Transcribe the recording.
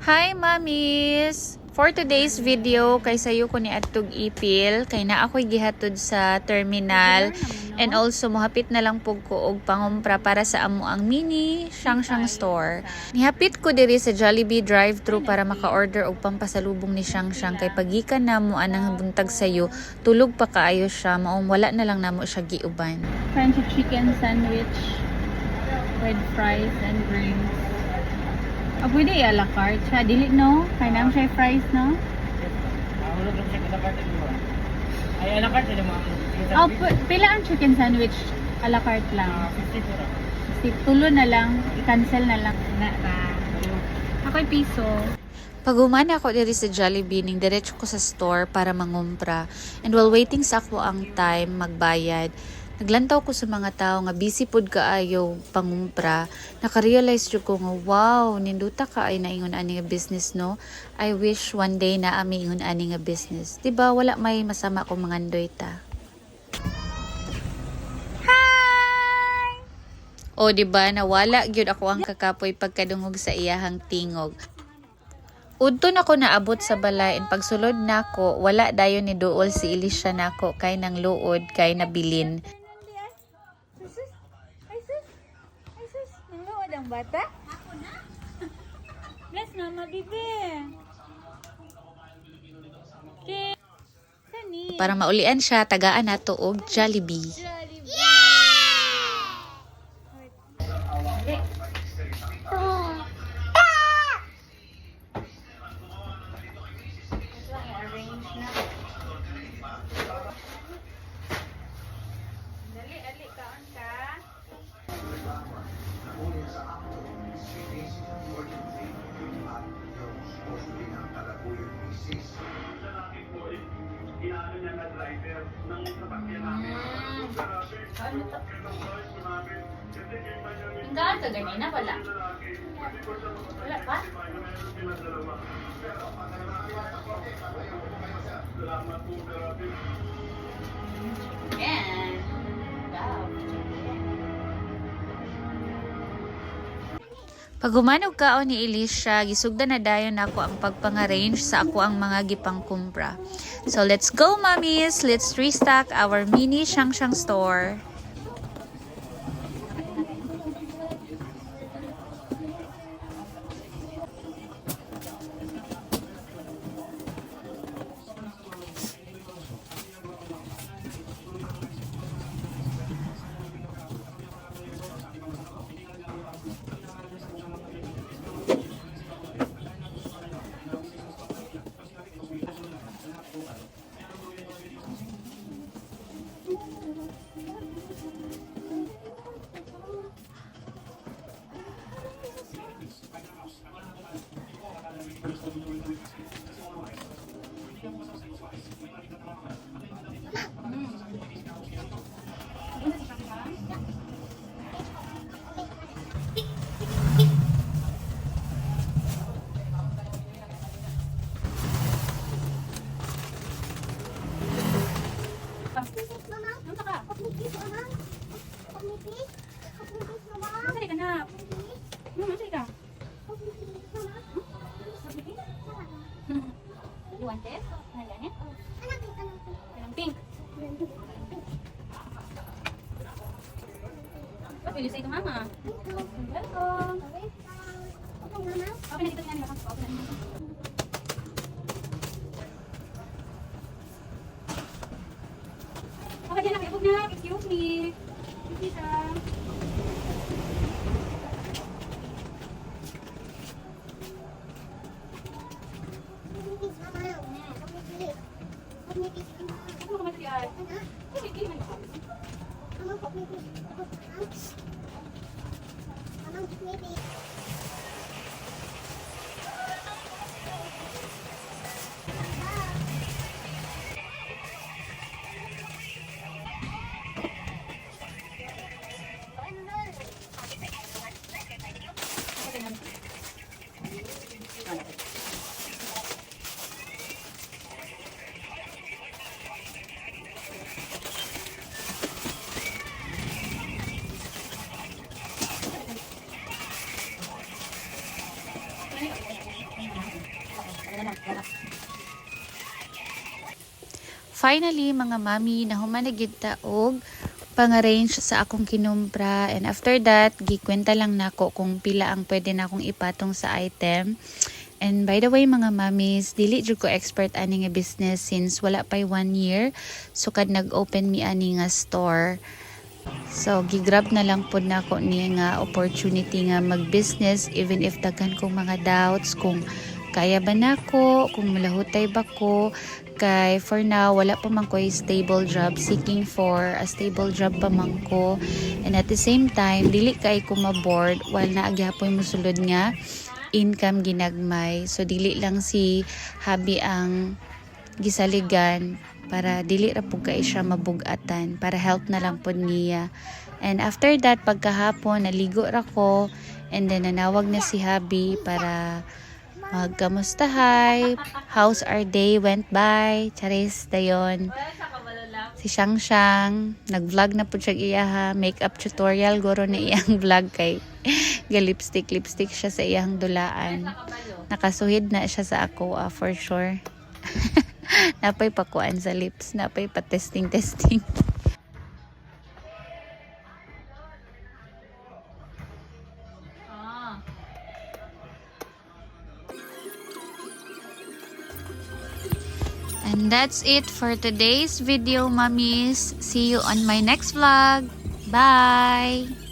Hi, mommies! For today's video, kay sayo ko ni Atog Ipil, kay na ako'y gihatod sa terminal, and also mohapit na lang pug ko og pangumpra para sa amo ang mini Shang store. Nihapit ko diri sa Jollibee drive-thru para maka-order og pampasalubong ni Shang kay pagikan namo anang buntag sayo, tulog pa kaayo siya, maong wala na lang namo siya giuban. French chicken sandwich with fries and drinks. Pwede a la carte siya. Dili, no? Kaya naman siya fries, no? Mahulog lang siya a la carte mo. Ay, a la carte mo. Pila ang chicken sandwich? A la carte lang. 50 po. Tulo na lang. I-cancel na lang. Ako'y piso. Pag humana ako diri sa Jollibee, ning diretso ko sa store para mangumpra. And while waiting sa ako ang time magbayad, naglantaw ko sa mga tao nga busy pod kaayo pangumpra. Naka-realize jud ko nga wow, ninduta ka ay naingon ani nga business, no? I wish one day na ami ingon ani nga business. Diba wala may masama kung mangandoy ta. Hi! O diba nawala gyud ako ang kakapoy pagkadungog sa iyahang tingog. Udton ako naabot sa balay and pagsulod nako wala dayon ni duol si Elisha nako kay nang luod kay nabilin. Ang bata? Ako na? Bless mama, bibi. Okay. Sani? Para maulian siya, tagaan nato og Jollibee. Gaan ka ganina, wala? Wala pa? Yan. Wow. Pag humanog kaon ni Elisha, gisugda na dayon ako ang pagpang-arrange sa ako ang mga gipangkumpra. So let's go, mommies! Let's restock our mini Shang store. You want this? Ganyan? Anong pink? What will you say to mama? Welcome. Okay na dito nga. Okay, dyan na. Iabog na. Excuse me. Excuse me. finally mga mami, nahuman na gid ta og pang-arrange sa akong kinumpra, and after that gikwenta lang nako kung pila ang pwede na akong ipatong sa item. And by the way mga mamis, dili jud ko expert ani nga business since wala pay 1 year. So kad nag-open mi ani nga store. So gigrab na lang pod nako niya nga opportunity nga mag-business even if daghan kong mga doubts kung kaya ba nako, kung malahutay ba ko. Kay for now wala pa man ko stable job, seeking for a stable job pa man ko. And at the same time dili kay ko ma-board while naagyapoy mosulod nga income ginagmay. So dili lang si hubby ang gisaligan para dili ra pug kay siya mabugatan, para help na lang pod niya. And after that pagkahapon naligo ra ko, and then nanawag na si hubby para magkamustahay, how's our day went by, charis dayon. Si Shang Shang nag-vlog na po siya iyaha, makeup tutorial guro na iyang vlog kay lipstick siya sa iyang dulaan. Nakasuhid na siya sa ako for sure. Napay pakuan sa lips, napay pa testing. And that's it for today's video, mommies. See you on my next vlog. Bye!